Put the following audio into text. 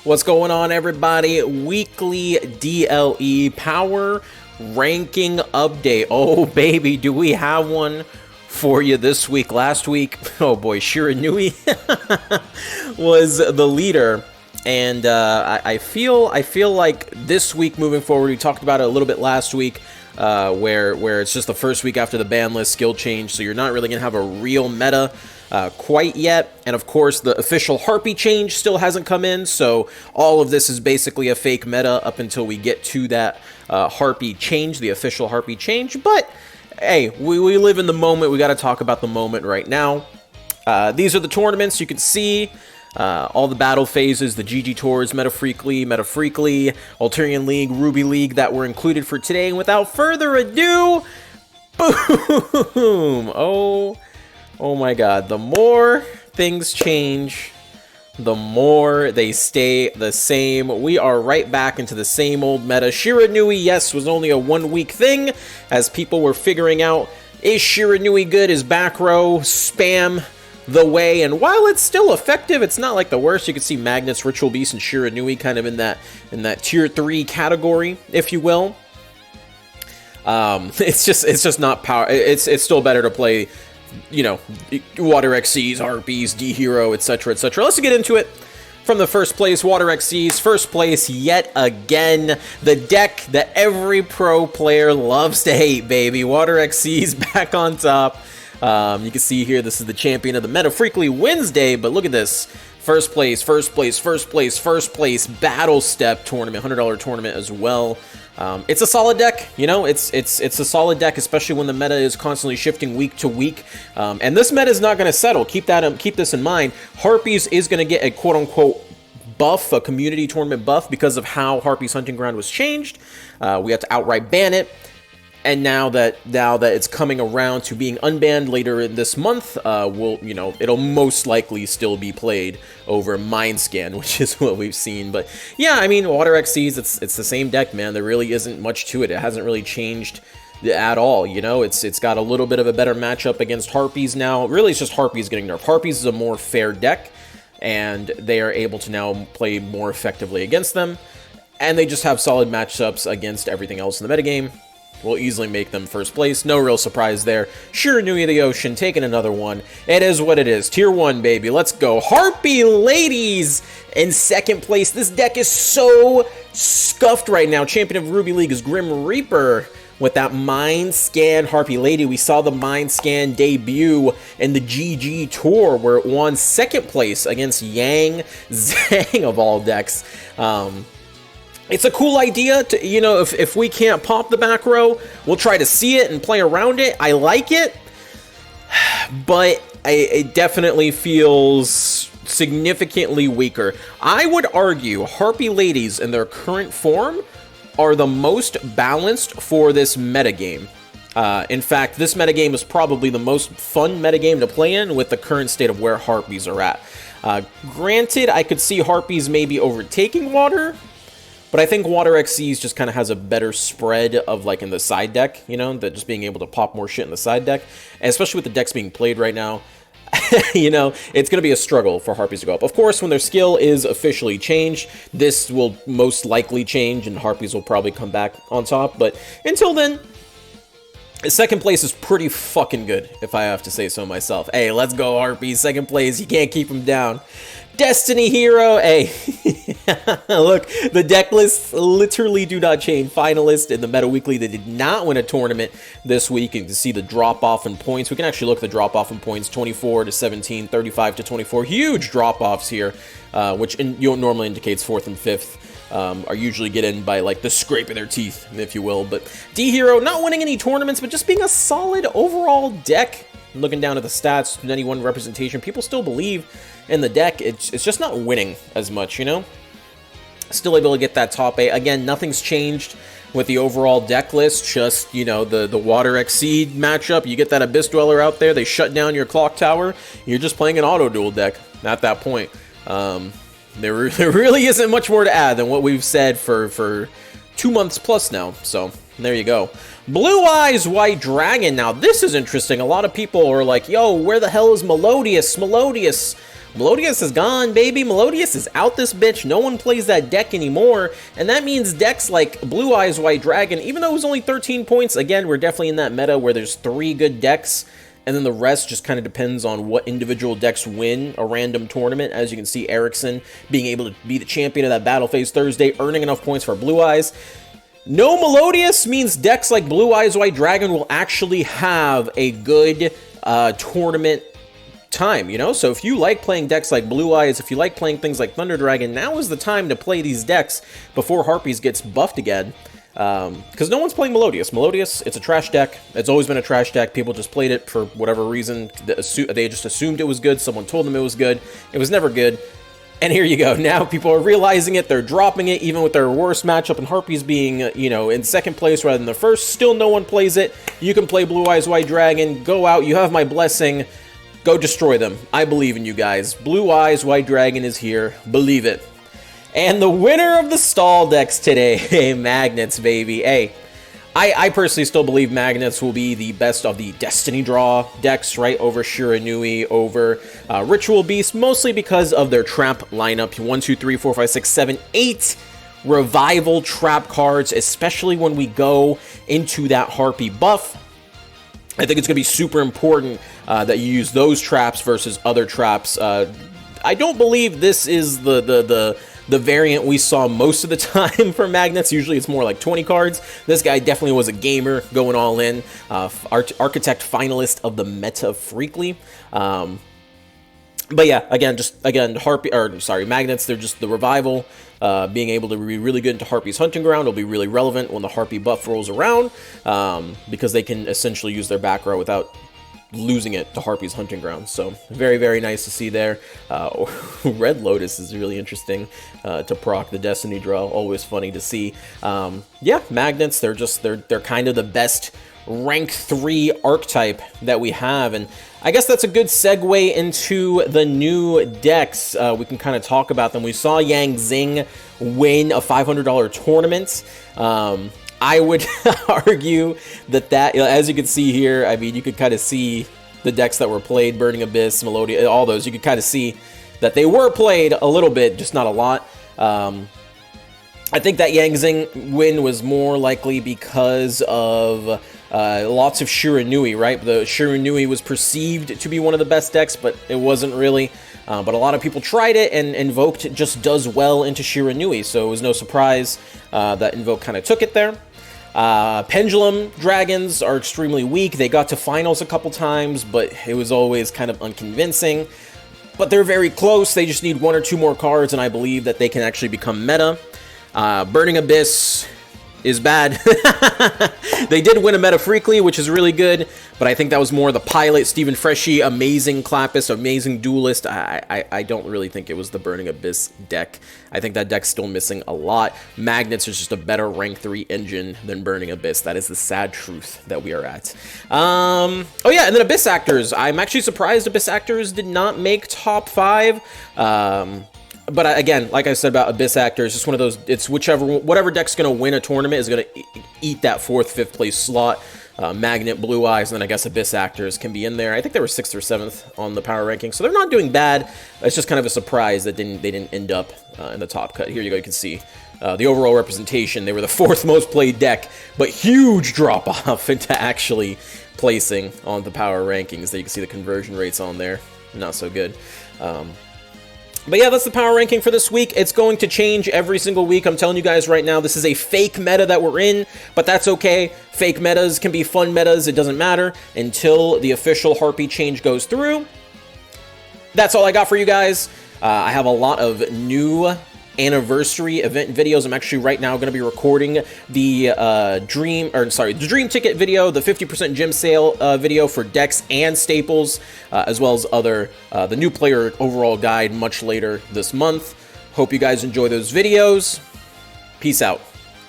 What's going on, everybody? Weekly DLE power ranking update. Oh, baby, do we have one for you this week? Last week, oh boy, Shiranui was the leader. And I feel like this week moving forward, we talked about it a little bit last week, where it's just the first week after the ban list skill change, so you're not really going to have a real meta quite yet. And of course, the official Harpy change still hasn't come in, so all of this is basically a fake meta up until we get to that Harpy change, the official Harpy change. But hey, we live in the moment. We got to talk about the moment right now. These are the tournaments. You can see all the battle phases, the GG Tours, Meta Freakly, Alterian League, Ruby League that were included for today. And without further ado, boom! Oh my god, the more things change, the more they stay the same. We are right back into the same old meta. Shiranui, yes, was only a 1 week thing, as people were figuring out, is Shiranui good? Is back row spam the way? And while it's still effective, it's not like the worst. You can see Magnets, Ritual Beast, and Shiranui kind of in that tier 3 category, if you will. It's just not power. It's still better to play, you know, Water XCs, Harpies, D Hero, etc., etc. Let's get into it. From the first place, Water XCs, first place yet again. The deck that every pro player loves to hate, baby. Water XCs back on top. You can see here, this is the champion of the Meta Freakly Wednesday, but look at this. First place, Battle Step tournament, $100 tournament as well. It's a solid deck, you know, it's a solid deck, especially when the meta is constantly shifting week to week. And this meta is not going to settle. Keep this in mind. Harpies is going to get a quote-unquote buff, a community tournament buff, because of how Harpies Hunting Ground was changed. We have to outright ban it. And now that it's coming around to being unbanned later in this month, it'll most likely still be played over Mind Scan, which is what we've seen. But yeah, I mean, Water XCs, it's the same deck, man. There really isn't much to it. It hasn't really changed at all. You know, it's got a little bit of a better matchup against Harpies now. Really, it's just Harpies getting nerfed. Harpies is a more fair deck, and they are able to now play more effectively against them. And they just have solid matchups against everything else in the metagame. Will easily make them first place. No real surprise there. Shiranui of the Ocean taking another one. It is what it is. Tier 1, baby. Let's go. Harpy Ladies in second place. This deck is so scuffed right now. Champion of Ruby League is Grim Reaper with that Mind Scan Harpy Lady. We saw the Mind Scan debut in the GG Tour, where it won second place against Yang Zhang of all decks. It's a cool idea to, you know, if we can't pop the back row, we'll try to see it and play around it. I like it, but it definitely feels significantly weaker. I would argue Harpy Ladies in their current form are the most balanced for this metagame. In fact, this metagame is probably the most fun metagame to play in with the current state of where Harpies are at. Granted, I could see Harpies maybe overtaking Water, but I think Water XCs just kind of has a better spread of, like, in the side deck, you know, that just being able to pop more shit in the side deck, and especially with the decks being played right now, you know, it's going to be a struggle for Harpies to go up. Of course, when their skill is officially changed, this will most likely change, and Harpies will probably come back on top, but until then, second place is pretty fucking good, if I have to say so myself. Hey, let's go, Harpies. Second place, you can't keep them down. Destiny Hero, hey, look, the deck lists literally do not change. Finalist in the Meta Weekly, they did not win a tournament this week. You can see the drop-off in points. We can actually look at the drop-off in points, 24 to 17, 35 to 24. Huge drop-offs here, which normally indicates 4th and 5th. Are usually get in by, like, the scrape of their teeth, if you will. But D Hero, not winning any tournaments, but just being a solid overall deck. Looking down at the stats, 91 representation, people still believe in the deck. It's just not winning as much, you know? Still able to get that top 8. Again, nothing's changed with the overall deck list, just, you know, the Water XC matchup. You get that Abyss Dweller out there, they shut down your Clock Tower, you're just playing an auto-duel deck at that point. There really isn't much more to add than what we've said for 2 months plus now, so there you go. Blue Eyes White Dragon. Now, this is interesting. A lot of people are like, yo, where the hell is Melodious? Melodious Melodious is gone, baby. Melodious is out this bitch. No one plays that deck anymore, and that means decks like Blue Eyes White Dragon, even though it was only 13 points, again, we're definitely in that meta where there's 3 good decks, and then the rest just kind of depends on what individual decks win a random tournament. As you can see, Erickson being able to be the champion of that Battle Phase Thursday, earning enough points for Blue Eyes. No Melodious means decks like Blue Eyes White Dragon will actually have a good tournament time, you know? So if you like playing decks like Blue Eyes, if you like playing things like Thunder Dragon, now is the time to play these decks before Harpies gets buffed again. Because no one's playing Melodious. Melodious, it's a trash deck. It's always been a trash deck. People just played it for whatever reason. They just assumed it was good. Someone told them it was good. It was never good. And here you go. Now people are realizing it. They're dropping it, even with their worst matchup and Harpies being, you know, in second place rather than the first. Still no one plays it. You can play Blue Eyes White Dragon. Go out. You have my blessing. Go destroy them. I believe in you guys. Blue Eyes White Dragon is here. Believe it. And the winner of the stall decks today, Magnets, baby. Hey, I personally still believe Magnets will be the best of the Destiny Draw decks, right? Over Shiranui, over Ritual Beast, mostly because of their trap lineup. 1, 2, 3, 4, 5, 6, 7, 8 revival trap cards, especially when we go into that Harpy buff. I think it's going to be super important that you use those traps versus other traps. I don't believe this is the variant we saw most of the time for Magnets. Usually it's more like 20 cards. This guy definitely was a gamer going all in. Architect finalist of the Meta Freakly. But yeah, again, Magnets, they're just the revival. Being able to be really good into Harpy's Hunting Ground will be really relevant when the Harpy buff rolls around, because they can essentially use their back row without losing it to Harpy's Hunting Ground. So very, very nice to see there. Red Lotus is really interesting to proc the Destiny Draw. Always funny to see. Yeah, Magnets, they're kind of the best rank 3 archetype that we have, and I guess that's a good segue into the new decks. We can kind of talk about them. We saw Yang Zing win a $500 tournament. I would argue that, as you can see here, I mean, you could kind of see the decks that were played, Burning Abyss, Melodia, all those. You could kind of see that they were played a little bit, just not a lot. I think that Yang Zing win was more likely because of lots of Shiranui, right? The Shiranui was perceived to be one of the best decks, but it wasn't really. But a lot of people tried it, and Invoked just does well into Shiranui, so it was no surprise that Invoke kind of took it there. Pendulum Dragons are extremely weak. They got to finals a couple times, but it was always kind of unconvincing. But they're very close. They just need 1 or 2 more cards, and I believe that they can actually become meta. Burning Abyss is bad. They did win a Meta Freakly, which is really good, but I think that was more the pilot. Stephen Freshy, amazing Clappist, amazing Duelist. I don't really think it was the Burning Abyss deck. I think that deck's still missing a lot. Magnets is just a better rank 3 engine than Burning Abyss. That is the sad truth that we are at. Oh yeah, and then Abyss Actors. I'm actually surprised Abyss Actors did not make top 5. But again, like I said about Abyss Actors, just one of those, it's whatever deck's going to win a tournament is going to eat that 4th, 5th place slot. Magnet, Blue Eyes, and then I guess Abyss Actors can be in there. I think they were 6th or 7th on the power ranking, so they're not doing bad. It's just kind of a surprise that they didn't end up in the top cut. Here you go, you can see the overall representation. They were the 4th most played deck, but huge drop-off into actually placing on the power rankings. There you can see the conversion rates on there. Not so good. But yeah, that's the power ranking for this week. It's going to change every single week. I'm telling you guys right now, this is a fake meta that we're in, but that's okay. Fake metas can be fun metas. It doesn't matter until the official Harpy change goes through. That's all I got for you guys. I have a lot of new anniversary event videos. I'm actually right now going to be recording the Dream Ticket video, the 50% gym sale video for decks and staples, as well as the new player overall guide much later this month. Hope you guys enjoy those videos. Peace out.